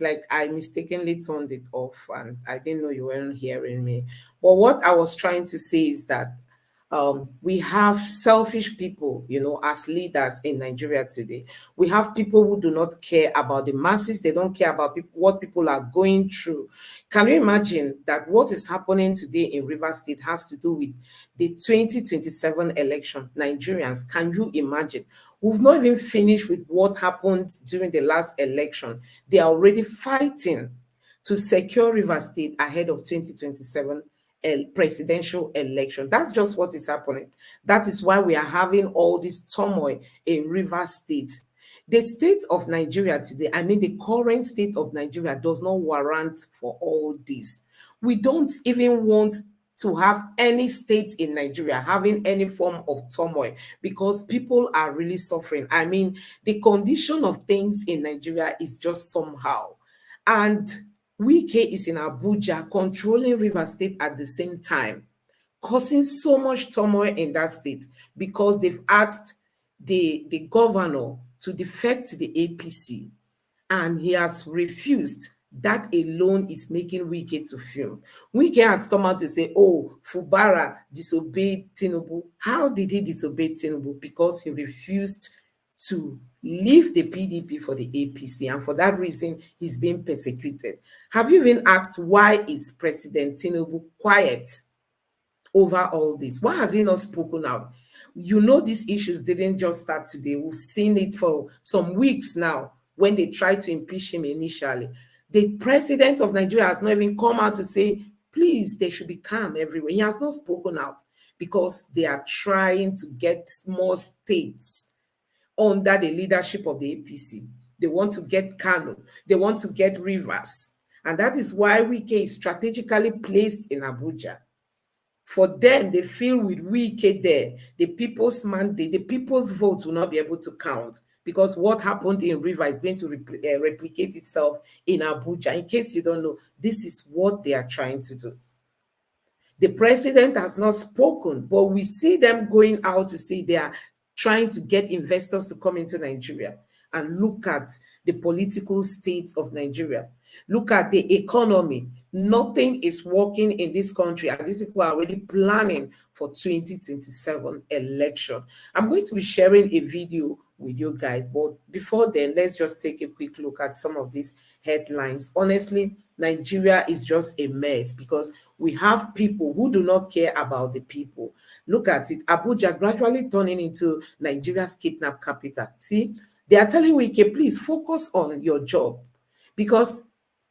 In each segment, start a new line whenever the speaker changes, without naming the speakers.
like I mistakenly turned it off and I didn't know you weren't hearing me. But what I was trying to say is that we have selfish people, as leaders in Nigeria today. We have people who do not care about the masses. They don't care about what people are going through. Can you imagine that what is happening today in Rivers State has to do with the 2027 election? Nigerians, can you imagine? We've not even finished with what happened during the last election. They are already fighting to secure Rivers State ahead of 2027 presidential election. That's just what is happening. That is why we are having all this turmoil in Rivers State. The state of Nigeria today, I mean, the current state of Nigeria does not warrant for all this. We don't even want to have any state in Nigeria having any form of turmoil because people are really suffering. I mean, the condition of things in Nigeria is just somehow. And Wike is in Abuja controlling Rivers State at the same time, causing so much turmoil in that state because they've asked the governor to defect to the APC and he has refused. That alone is making Wike to film. Wike has come out to say, oh, Fubara disobeyed Tinubu. How did he disobey Tinubu? Because he refused to leave the PDP for the APC, and for that reason, he's being persecuted. Have you even asked why is President Tinubu quiet over all this? Why has he not spoken out? You know, these issues didn't just start today. We've seen it for some weeks now when they tried to impeach him initially. The president of Nigeria has not even come out to say, please, they should be calm everywhere. He has not spoken out because they are trying to get more states under the leadership of the APC. They want to get Kano. They want to get Rivers. And that is why Wike is strategically placed in Abuja. For them, they feel with Wike there, the people's mandate, the people's votes will not be able to count because what happened in Rivers is going to replicate itself in Abuja. In case you don't know, this is what they are trying to do. The president has not spoken, but we see them going out to say they are trying to get investors to come into Nigeria. And look at the political state of Nigeria. Look at the economy. Nothing is working in this country, and these people are already planning for 2027 election. I'm going to be sharing a video with you guys, but before then, let's just take a quick look at some of these headlines. Honestly, Nigeria is just a mess because we have people who do not care about the people. Look at it. Abuja gradually turning into Nigeria's kidnap capital. See, they are telling Wike, please focus on your job because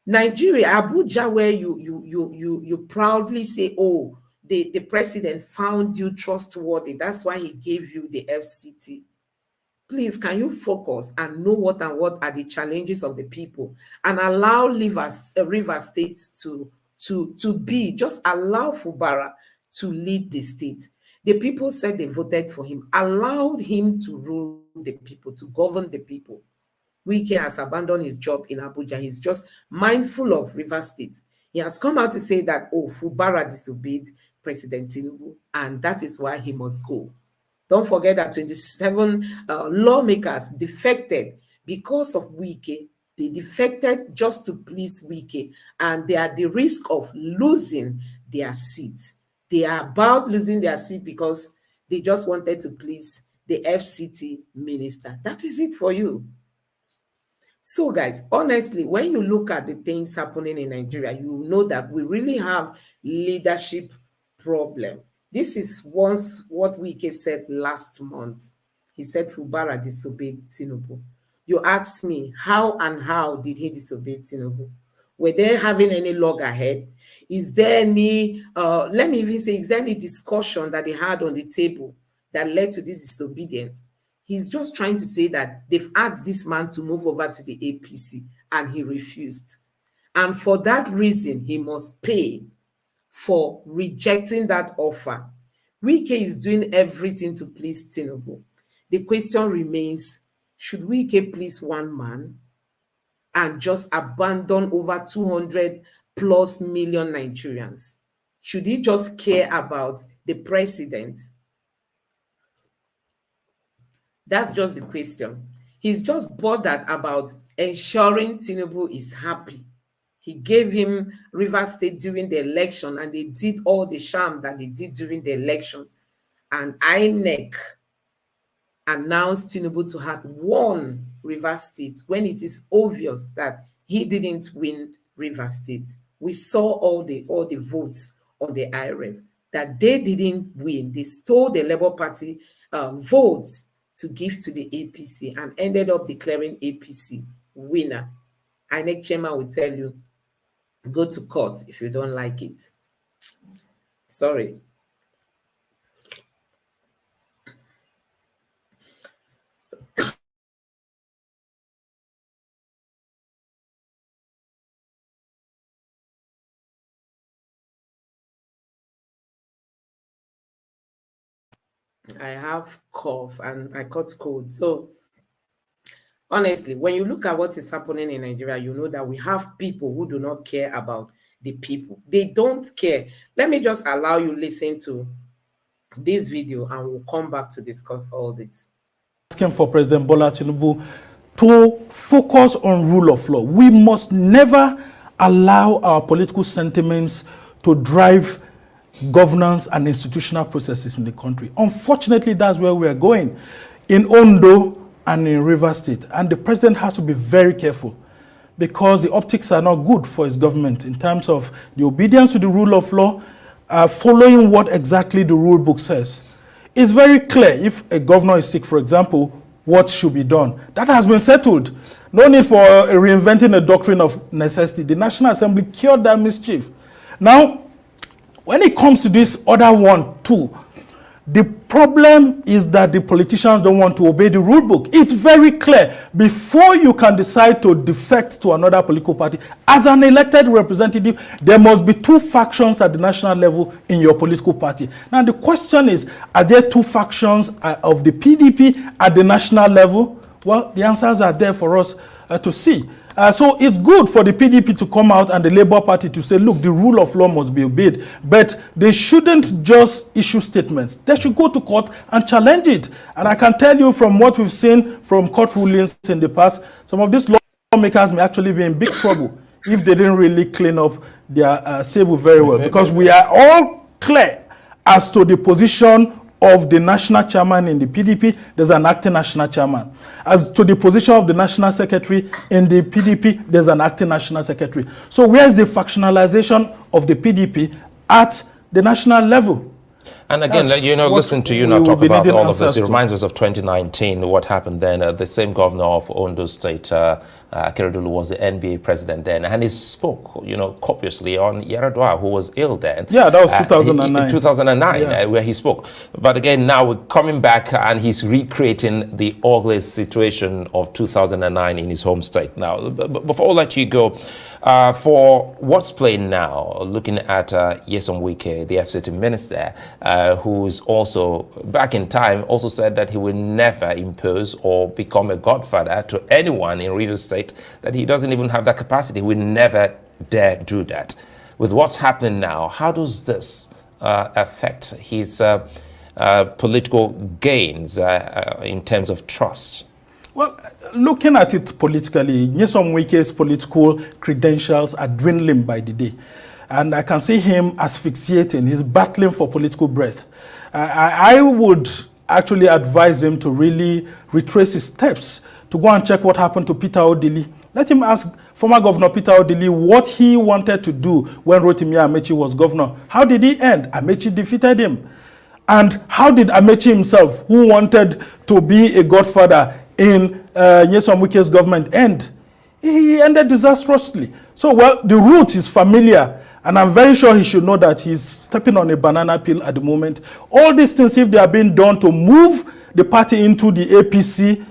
Nigeria, Abuja, where you proudly say, oh, the president found you trustworthy. That's why he gave you the FCT. Please, can you focus and know what are the challenges of the people and allow Rivers State to be, just allow Fubara to lead the state. The people said they voted for him, allowed him to rule the people, to govern the people. Wike has abandoned his job in Abuja. He's just mindful of Rivers State. He has come out to say that, oh, Fubara disobeyed President Tinubu, and that is why he must go. Don't forget that 27 lawmakers defected because of Wike. They defected just to please Wike, and they are at the risk of losing their seats. They are about losing their seat because they just wanted to please the FCT minister. That is it for you. So, guys, honestly, when you look at the things happening in Nigeria, you know that we really have leadership problem. This is once what Wike said last month. He said Fubara disobeyed Tinubu. You ask me, how did he disobey Tinubu? Were they having any loggerhead? Is there any, let me even say, is there any discussion that they had on the table that led to this disobedience? He's just trying to say that they've asked this man to move over to the APC and he refused. And for that reason, he must pay for rejecting that offer. Wike is doing everything to please Tinubu. The question remains, should Wike please one man and just abandon over 200 plus million Nigerians? Should he just care about the president? That's just the question. He's just bothered about ensuring Tinubu is happy. He gave him River State during the election, and they did all the sham that they did during the election. And INEC announced Tinubu to have won River State when it is obvious that he didn't win River State. We saw all the votes on the IREV that they didn't win. They stole the Labour Party votes to give to the APC and ended up declaring APC winner. INEC chairman will tell you, go to court if you don't like it. Sorry. I have cough and I caught cold. So honestly, when you look at what is happening in Nigeria, you know that we have people who do not care about the people. They don't care. Let me just allow you listen to this video and we'll come back to discuss all this.
Asking for President Bola Tinubu to focus on rule of law. We must never allow our political sentiments to drive governance and institutional processes in the country. Unfortunately, that's where we are going in Ondo and in River State. And the president has to be very careful because the optics are not good for his government in terms of the obedience to the rule of law, following what exactly the rule book says. It's very clear if a governor is sick, for example, what should be done. That has been settled. No need for reinventing a doctrine of necessity. The National Assembly cured that mischief. Now, when it comes to this other one too, the problem is that the politicians don't want to obey the rule book. It's very clear. Before you can decide to defect to another political party, as an elected representative, there must be two factions at the national level in your political party. Now the question is, are there two factions of the PDP at the national level? Well, the answers are there for us to see. So it's good for the PDP to come out and the Labour Party to say, look, the rule of law must be obeyed. But they shouldn't just issue statements. They should go to court and challenge it. And I can tell you from what we've seen from court rulings in the past, some of these lawmakers may actually be in big trouble if they didn't really clean up their stable very well. Because we are all clear as to the position of the national chairman in the PDP, there's an acting national chairman. As to the position of the national secretary in the PDP, there's an acting national secretary. So where's the factionalization of the PDP at the national level?
And again, listen to you now talk about all of this. It reminds us of 2019, what happened then. The same governor of Ondo State, Akeredolu, was the NBA president then, and he spoke, copiously on Yaradua, who was ill then.
Yeah, that was 2009.
2009, yeah. Where he spoke. But again, now we're coming back and he's recreating the ugly situation of 2009 in his home state. Now, before I let you go, for what's playing now, looking at Nyesom Wike, the FCT minister, who's also, back in time, also said that he will never impose or become a godfather to anyone in Rivers State, that he doesn't even have that capacity. He will never dare do that. With what's happening now, how does this affect his political gains in terms of trust?
Well, looking at it politically, Nyesom Wike's political credentials are dwindling by the day. And I can see him asphyxiating. He's battling for political breath. I would actually advise him to really retrace his steps, to go and check what happened to Peter Odili. Let him ask former Governor Peter Odili what he wanted to do when Rotimi Amechi was governor. How did he end? Amechi defeated him. And how did Amechi himself, who wanted to be a godfather in Nyesom Wike's government, end? He ended disastrously. So, well, the route is familiar, and I'm very sure he should know that he's stepping on a banana peel at the moment. All these things, if they are being done to move the party into the APC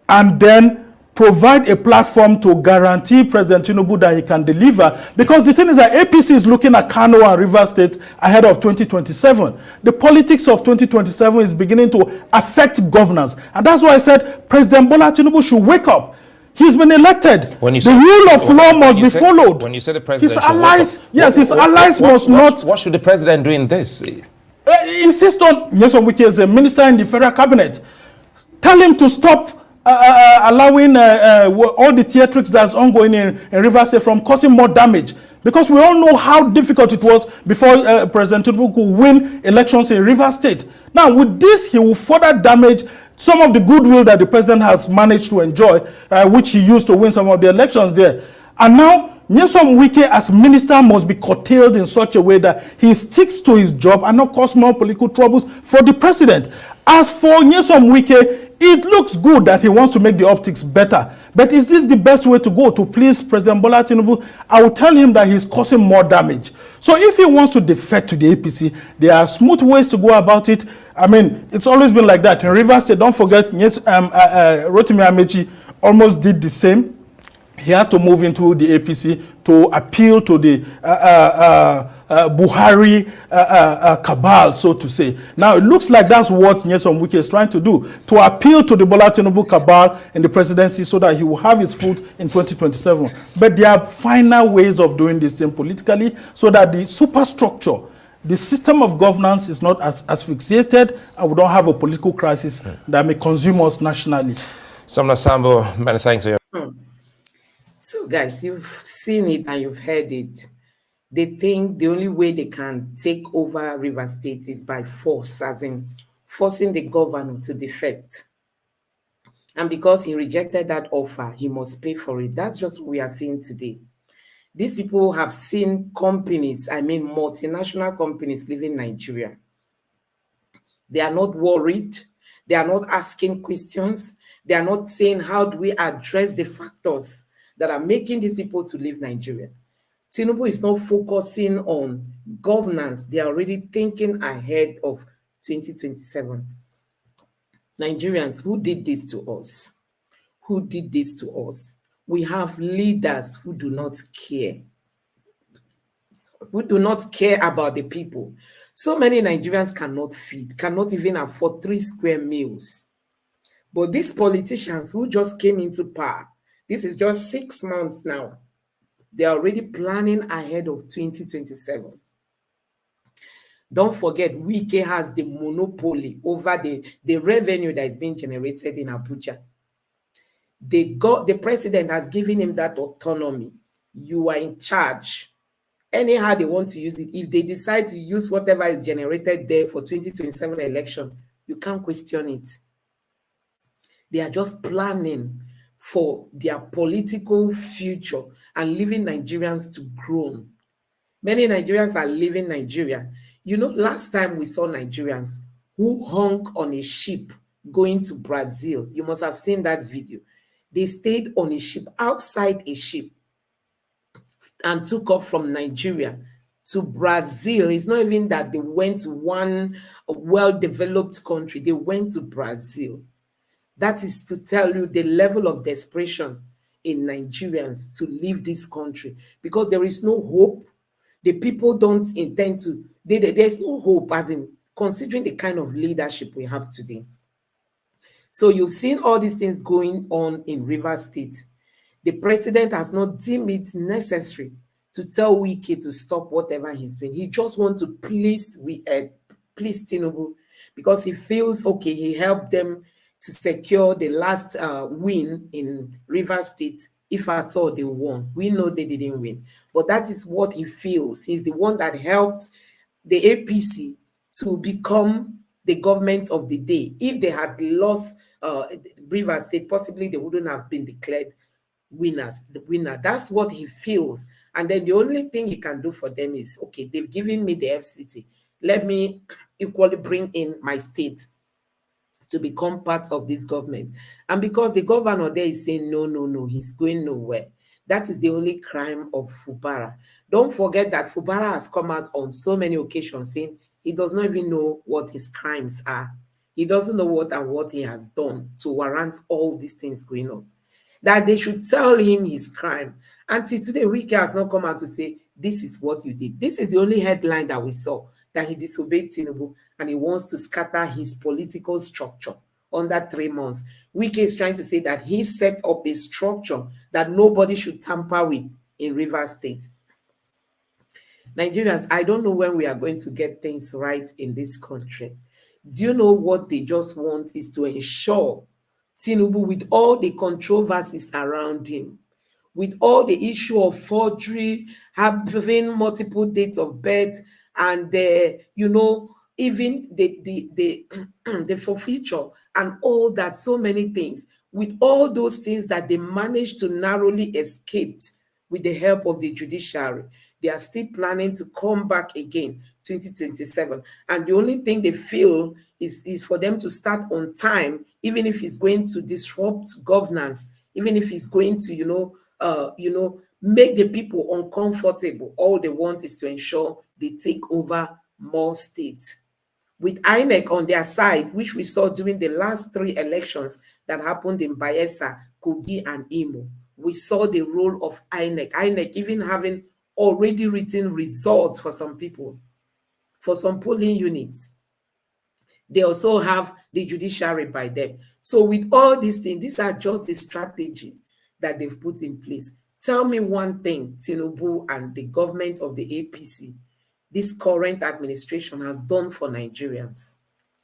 and then provide a platform to guarantee President Tinubu that he can deliver, because the thing is that APC is looking at Kano and River State ahead of 2027. The politics of 2027 is beginning to affect governance. And that's why I said President Bola Tinubu should wake up. He's been elected. The rule of law must be followed.
When you say the president,
his allies, his allies must not.
What should the president do in this?
Insist on, Nyesom Wike is a minister in the federal cabinet. Tell him to stop allowing all the theatrics that's ongoing in Rivers State from causing more damage. Because we all know how difficult it was before President Tinubu could win elections in Rivers State. Now, with this, he will further damage some of the goodwill that the president has managed to enjoy, which he used to win some of the elections there. And now, Nyesom Wike as minister must be curtailed in such a way that he sticks to his job and not cause more political troubles for the president. As for Nyesom Wike, it looks good that he wants to make the optics better. But is this the best way to go to please President Bola Tinubu? I will tell him that he's causing more damage. So if he wants to defect to the APC, there are smooth ways to go about it. I mean, it's always been like that. In Rivers State, don't forget, Rotimi Amechi almost did the same. He had to move into the APC to appeal to the Buhari cabal, so to say. Now, it looks like that's what Nyesom Wike is trying to do, to appeal to the Bola Tinubu cabal in the presidency so that he will have his foot in 2027. But there are final ways of doing this thing politically so that the superstructure, the system of governance is not as asphyxiated and we don't have a political crisis that may consume us nationally.
Samna Sambo, many thanks for your...
So, guys, you've seen it and you've heard it. They think the only way they can take over Rivers State is by force, as in forcing the governor to defect. And because he rejected that offer, he must pay for it. That's just what we are seeing today. These people have seen companies, I mean multinational companies, leaving Nigeria. They are not worried. They are not asking questions. They are not saying, how do we address the factors that are making these people to leave Nigeria? Tinubu is not focusing on governance. They are already thinking ahead of 2027. Nigerians, who did this to us? Who did this to us? We have leaders who do not care. Who do not care about the people. So many Nigerians cannot feed, cannot even afford 3 square meals. But these politicians who just came into power, this is just 6 months now, they are already planning ahead of 2027. Don't forget, Wike has the monopoly over the revenue that is being generated in Abuja. The president has given him that autonomy. You are in charge. Anyhow they want to use it. If they decide to use whatever is generated there for 2027 election, you can't question it. They are just planning for their political future and leaving Nigerians to groan. Many Nigerians are leaving Nigeria. You know, last time we saw Nigerians who hung on a ship going to Brazil. You must have seen that video. They stayed on a ship, outside a ship, and took off from Nigeria to Brazil. It's not even that they went to one well-developed country. They went to Brazil. That is to tell you the level of desperation in Nigerians to leave this country, because there is no hope. The people don't intend to, there's no hope, as in considering the kind of leadership we have today. So you've seen all these things going on in Rivers State. The president has not deemed it necessary to tell Wike to stop whatever he's doing. He just wants to please Tinubu, because he feels, okay, he helped them to secure the last win in Rivers State, if at all they won. We know they didn't win, but that is what he feels. He's the one that helped the APC to become the government of the day. If they had lost Rivers State, possibly they wouldn't have been declared winners. The winner. That's what he feels. And then the only thing he can do for them is, okay, they've given me the FCT. Let me equally bring in my state to become part of this government. And because the governor there is saying, no, he's going nowhere. That is the only crime of Fubara. Don't forget that Fubara has come out on so many occasions saying he does not even know what his crimes are. He doesn't know what he has done to warrant all these things going on. That they should tell him his crime. Until today, Wike has not come out to say, this is what you did. This is the only headline that we saw, that he disobeyed Tinubu and he wants to scatter his political structure under 3 months. Wike is trying to say that he set up a structure that nobody should tamper with in Rivers State. Nigerians, I don't know when we are going to get things right in this country. Do you know what they just want is to ensure Tinubu, with all the controversies around him, with all the issue of forgery, having multiple dates of birth, and even the the forfeiture and all that, so many things. With all those things that they managed to narrowly escape with the help of the judiciary, they are still planning to come back again 2027. And the only thing they feel is for them to start on time, even if it's going to disrupt governance, even if it's going to make the people uncomfortable. All they want is to ensure they take over more states. With INEC on their side, which we saw during the last 3 elections that happened in Bayelsa, Kogi, and Imo, we saw the role of INEC. INEC even having already written results for some people, for some polling units. They also have the judiciary by them. So with all these things, these are just the strategy that they've put in place. Tell me one thing Tinubu and the government of the APC, this current administration, has done for Nigerians.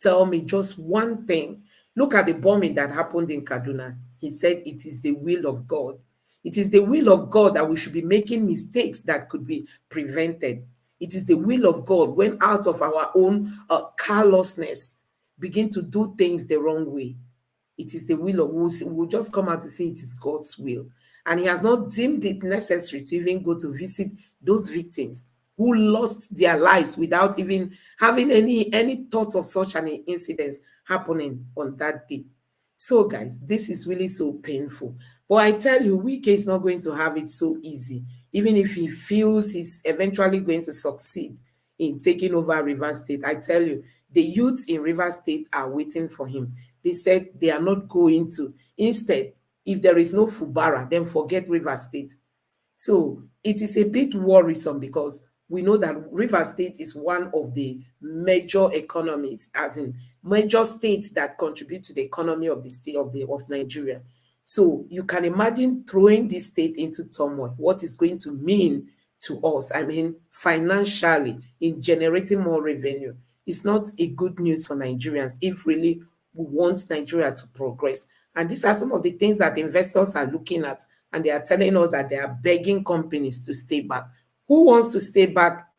Tell me just one thing. Look at the bombing that happened in Kaduna. He said it is the will of God. It is the will of God that we should be making mistakes that could be prevented. It is the will of God when out of our own carelessness begin to do things the wrong way. It is the will of, we'll just come out to say it is God's will. And he has not deemed it necessary to even go to visit those victims who lost their lives without even having any thoughts of such an incident happening on that day. So guys, this is really so painful. But I tell you, Wike is not going to have it so easy, even if he feels he's eventually going to succeed in taking over Rivers State. I tell you, the youths in Rivers State are waiting for him. They said they are not going to. Instead, if there is no Fubara, then forget Rivers State. So it is a bit worrisome because we know that Rivers State is one of the major economies, as in major states that contribute to the economy of the state of Nigeria. So you can imagine throwing this state into turmoil, what is going to mean to us. I mean, financially, in generating more revenue. It's not a good news for Nigerians if really we want Nigeria to progress. And these are some of the things that investors are looking at, and they are telling us that they are begging companies to stay back. Who wants to stay back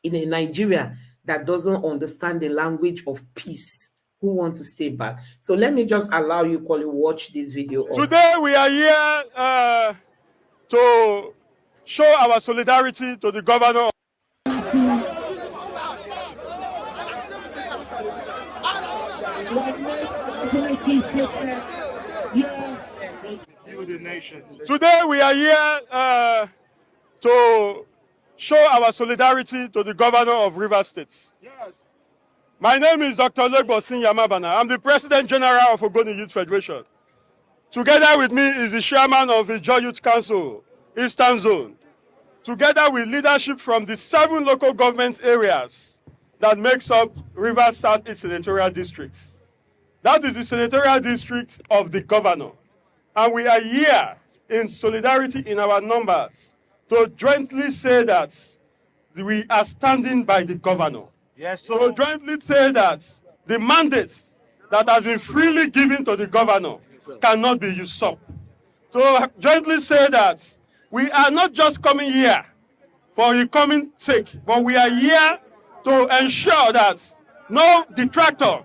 in a Nigeria that doesn't understand the language of peace? Who wants to stay back? So let me just allow you to watch this video.
Today we are here to show our solidarity to the governor. Today we are here to show our solidarity to the governor of Rivers State. Yes. My name is Dr. Legbosin Yamabana. I'm the President General of Ogoni Youth Federation. Together with me is the chairman of the Joy Youth Council, Eastern Zone. Together with leadership from the 7 local government areas that makes up Rivers Southeast Senatorial District. That is the senatorial district of the governor. And we are here in solidarity in our numbers to jointly say that we are standing by the governor. Yes, sir. To jointly say that the mandate that has been freely given to the governor cannot be usurped. To jointly say that we are not just coming here for the coming sake, but we are here to ensure that no detractor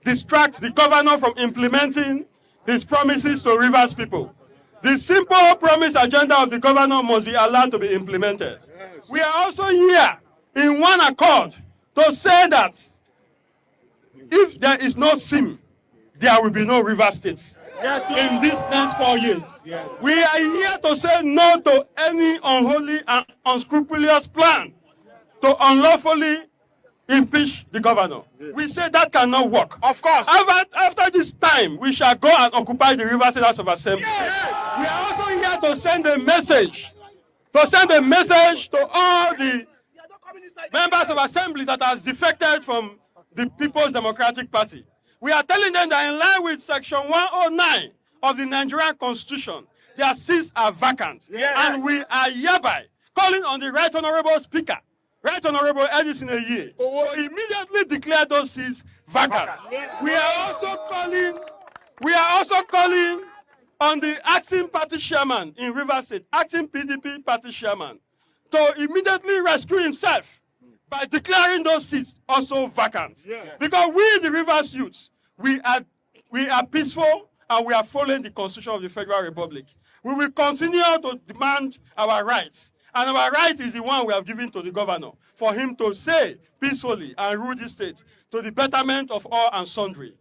distracts the governor from implementing his promises to Rivers people. The simple promise agenda of the governor must be allowed to be implemented. Yes. We are also here in one accord to say that if there is no SIM, there will be no Rivers State. Yes, in these next 4 years. Yes. We are here to say no to any unholy and unscrupulous plan to unlawfully impeach the governor. Yes. We say that cannot work. Of course. After this time, we shall go and occupy the Rivers State House of Assembly. Yes. We are also here to send a message, to all the members of Assembly that has defected from the People's Democratic Party. We are telling them that in line with Section 109 of the Nigerian Constitution, their seats are vacant. Yes. And we are hereby calling on the Right Honorable Speaker, Right Honorable Edison Eye, to immediately declare those seats vacant. Yes. We are also calling We are also calling on the acting party chairman in Rivers State, acting PDP party chairman, to immediately rescue himself by declaring those seats also vacant. Yes. Because we, the Rivers youth, we are peaceful and we are following the Constitution of the Federal Republic. We will continue to demand our rights. And our right is the one we have given to the governor for him to say peacefully and rule the state to the betterment of all and sundry.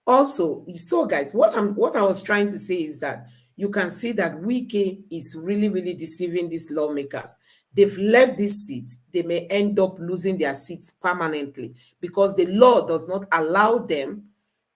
Also, so guys, what I was trying to say is that you can see that Wike is really, really deceiving these lawmakers. They've left this seat. They may end up losing their seats permanently because the law does not allow them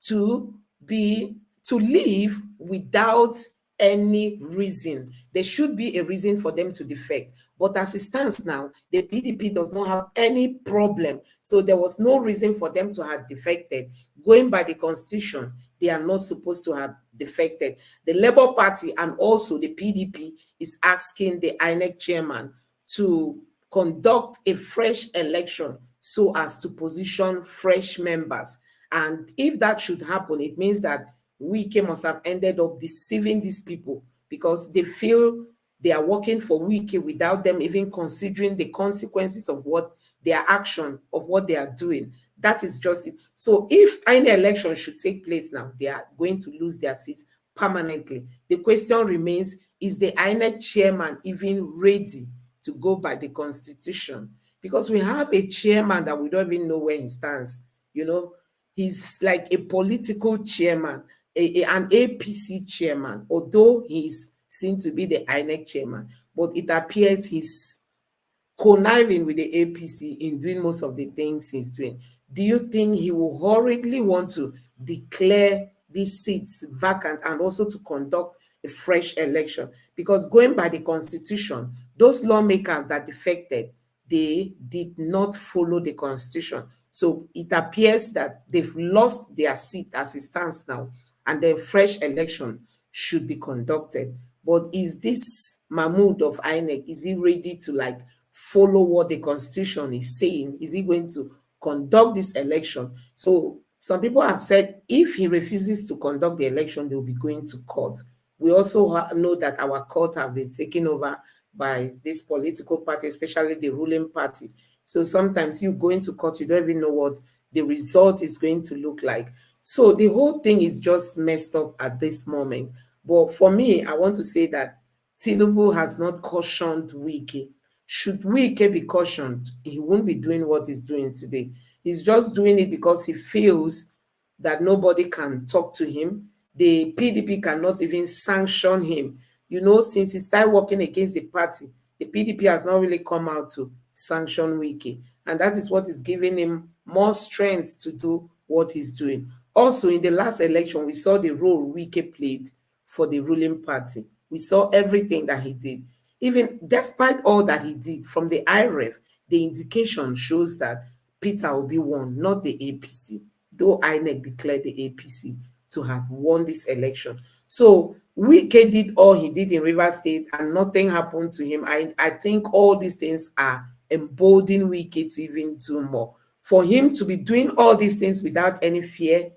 to be to leave without any reason. There should be a reason for them to defect. But as it stands now, the PDP does not have any problem. So there was no reason for them to have defected. Going by the constitution, they are not supposed to have defected. The Labour Party and also the PDP is asking the INEC chairman to conduct a fresh election so as to position fresh members. And if that should happen, it means that Wike must have ended up deceiving these people because they feel they are working for Wike without them even considering the consequences of what their action, of what they are doing. That is just it. So if any election should take place now, they are going to lose their seats permanently. The question remains, is the INEC chairman even ready to go by the constitution? Because we have a chairman that we don't even know where he stands. You know, he's like a political chairman, an APC chairman, although he's seen to be the INEC chairman, but it appears he's conniving with the APC in doing most of the things he's doing. Do you think he will hurriedly want to declare these seats vacant and also to conduct a fresh election? Because going by the constitution, those lawmakers that defected, they did not follow the constitution. So it appears that they've lost their seat as it stands now, and then fresh election should be conducted. But is this Mahmood of INEC, is he ready to like follow what the constitution is saying? Is he going to conduct this election? So some people have said if he refuses to conduct the election, they'll be going to court. We also know that our court have been taken over by this political party, especially the ruling party. So sometimes you go into court, you don't even know what the result is going to look like. So the whole thing is just messed up at this moment. But for me, I want to say that Tinubu has not cautioned Wike. Should Wike be cautioned, he won't be doing what he's doing today. He's just doing it because he feels that nobody can talk to him. The PDP cannot even sanction him. You know, since he started working against the party, the PDP has not really come out to sanction Wike. And that is what is giving him more strength to do what he's doing. Also, in the last election, we saw the role Wike played for the ruling party. We saw everything that he did. Even despite all that he did from the IREF, the indication shows that Peter Obi won, not the APC, though INEC declared the APC to have won this election. So Wike did all he did in Rivers State and nothing happened to him. I think all these things are emboldening Wike to even do more. For him to be doing all these things without any fear,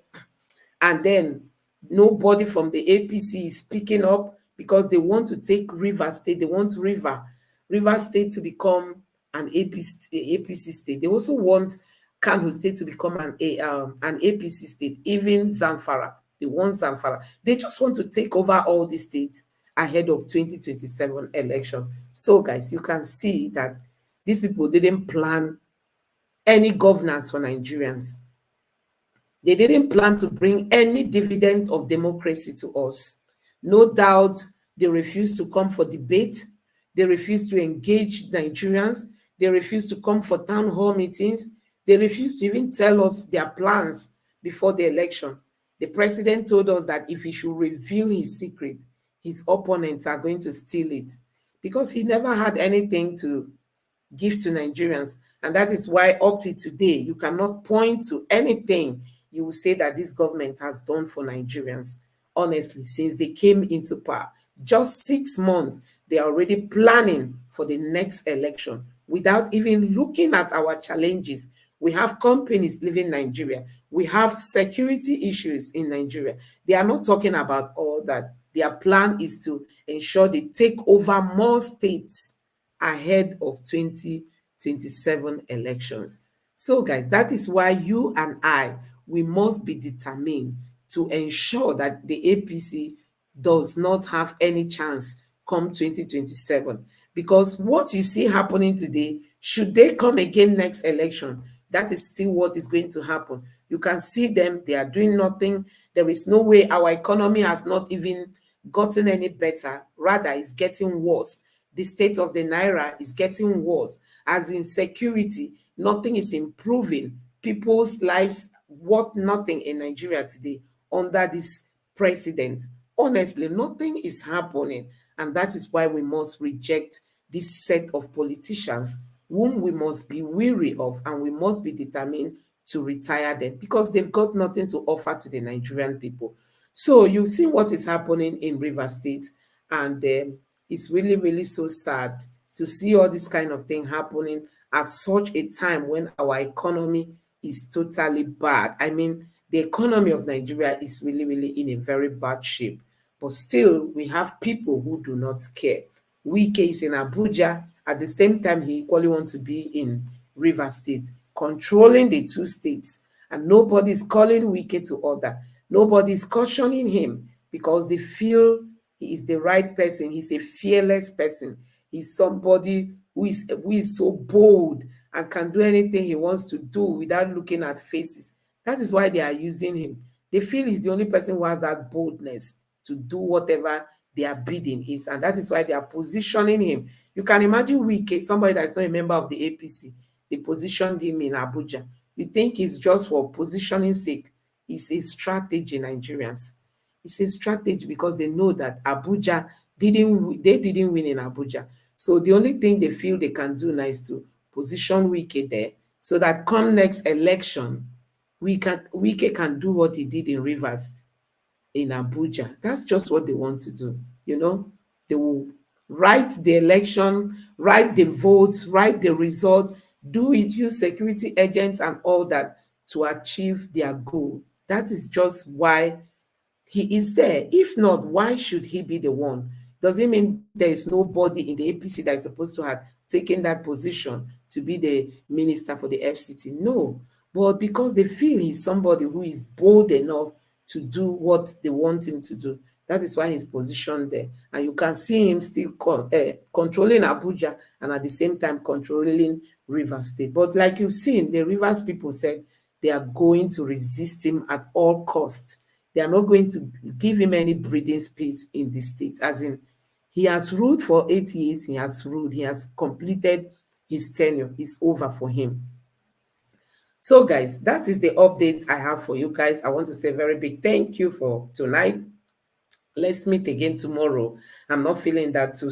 and then nobody from the APC is speaking up because they want to take Rivers State. They want Rivers State to become an APC state. They also want Kano State to become an APC state, even Zamfara. They want Zamfara. They just want to take over all the states ahead of 2027 election. So guys, you can see that these people didn't plan any governance for Nigerians. They didn't plan to bring any dividend of democracy to us. No doubt they refused to come for debate. They refused to engage Nigerians. They refused to come for town hall meetings. They refused to even tell us their plans before the election. The president told us that if he should reveal his secret, his opponents are going to steal it, because he never had anything to give to Nigerians. And that is why up to today, you cannot point to anything you will say that this government has done for Nigerians. Honestly, since they came into power, just 6 months, they are already planning for the next election without even looking at our challenges. We have companies leaving Nigeria. We have security issues in Nigeria. They are not talking about all that. Their plan is to ensure they take over more states ahead of 2027 elections. So, guys, that is why you and I, we must be determined to ensure that the APC does not have any chance come 2027. Because what you see happening today, should they come again next election, that is still what is going to happen. You can see them, they are doing nothing. There is no way. Our economy has not even gotten any better, rather it's getting worse. The state of the naira is getting worse. As in security, nothing is improving. People's lives worth nothing in Nigeria today under this president. Honestly, nothing is happening. And that is why we must reject this set of politicians whom we must be weary of, and we must be determined to retire them because they've got nothing to offer to the Nigerian people. So you've seen what is happening in River State, and it's really, really so sad to see all this kind of thing happening at such a time when our economy is totally bad. I mean, the economy of Nigeria is really, really in a very bad shape. But still, we have people who do not care. Wike is in Abuja. At the same time, he equally wants to be in River State, controlling the two states. And nobody is calling Wike to order. Nobody is cautioning him because they feel he is the right person. He's a fearless person. He's somebody who is so bold and can do anything he wants to do without looking at faces. That is why they are using him. They feel he's the only person who has that boldness to do whatever their bidding is. And that is why they are positioning him. You can imagine Wike, somebody that's not a member of the APC, they positioned him in Abuja. You think it's just for positioning sake? It's a strategy, Nigerians. It's a strategy because they know that they didn't win in Abuja. So the only thing they feel they can do now is to position Wike there so that come next election, Wike can do what he did in Rivers, in Abuja. That's just what they want to do. They will write the election, write the votes, write the result, do it, use security agents and all that to achieve their goal. That is just why he is there. If not, why should he be the one? Does it mean there is nobody in the APC that is supposed to have taken that position to be the minister for the FCT? No. But because they feel he's somebody who is bold enough to do what they want him to do, that is why he's positioned there. And you can see him still controlling Abuja and at the same time controlling Rivers State. But like you've seen, the Rivers people said they are going to resist him at all costs. They are not going to give him any breathing space in the state. As in, he has ruled for 8 years. He has ruled. He has completed his tenure. It's over for him. So, guys, that is the update I have for you guys. I want to say a very big thank you for tonight. Let's meet again tomorrow. I'm not feeling that too